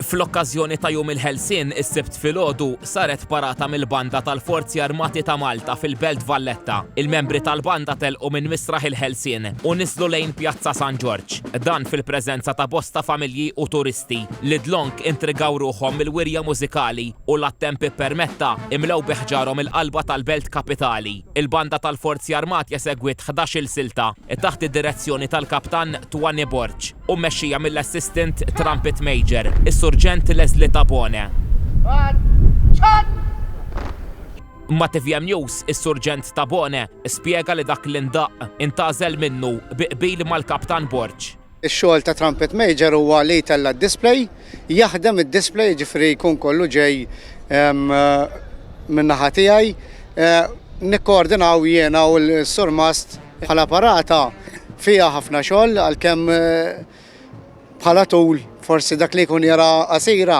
Fl-okkażjoni ta' Jum il-Ħelsien is-Sibt filgħodu saret parata mill-banda tal-Forzi Armati ta' Malta fil-Belt Valletta. Il-membri tal-banda telqu minn Misraħ il-Ħelsien u niżlu lejn Pjazza San George. Dan fil-preżenza ta' bosta familji u turisti li dlonk intrigaw ruħhom mill-wirja mużikali u l-attemp ippermetta imlew biħġarhom il-qalba tal-Belt Kapitali. Il-banda tal-Forzi Armati segwit 11-il silta taħt id-direzzjoni tal-Kaptan Twani Borġ u mmexxija mill-Assistant Trumpet Major, is-Surġent Leslie Tabone. MTVM News, is-Surġent Tabone spjega li dak li ndaq intażel minnu biqbil mal-Kaptan Borġ. Ix-xogħol ta' Trumpet Major huwa li jtella d-display, jaħdem id-display ġifri jkun kollu ġej min-naħa tiegħi. Nikkoordinaw jiena u l-Sur Mast bħala parata fiha ħafna xogħol għalkemm bħala tul forsi dak li jkun jara qasira,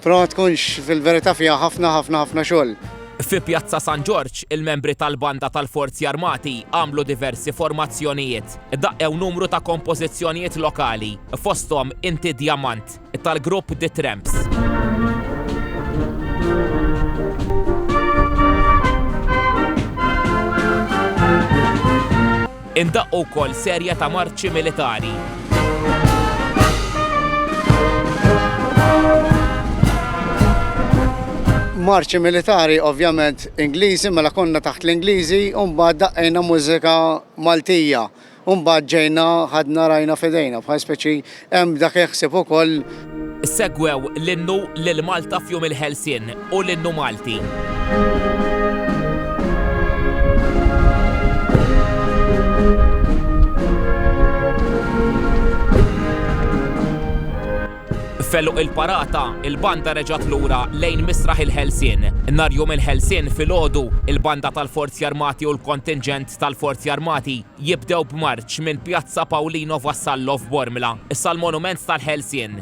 però ma tkunx fil-verità fiha ħafna xogħol. Fi Pjazza San George, il-membri tal-banda tal-Forzi Armati għamlu diversi formazzjonijiet. Daqqew numru ta' kompożizzjonijiet lokali, fosthom Inti Diamant tal-grupp The Tramps. Indaqqu wkoll serje ta' marċi militari. Marċi militari ovvjament Ingliżi, mela konna taħt l-Ingliżi u mbagħad daqqejna mużika Maltija. U mbagħad ġejna ħadna rajna f'idejna bħal speċi hemm dak jeħseb ukoll. Segwew l-innu lil Malta f'Jum il-Ħelsien u l-innu Malti. Felluq il-parata, il-banda reġgħet lura lejn Misraħ il-Ħelsien. Nhar Jum il-Ħelsien filgħodu, il-banda tal-Forzi Armati u l-kontingent tal-Forzi Armati jibdew b'marċ minn Pjazza Paulino Vassallo f'Bormla, issa l-monument tal-Ħelsien.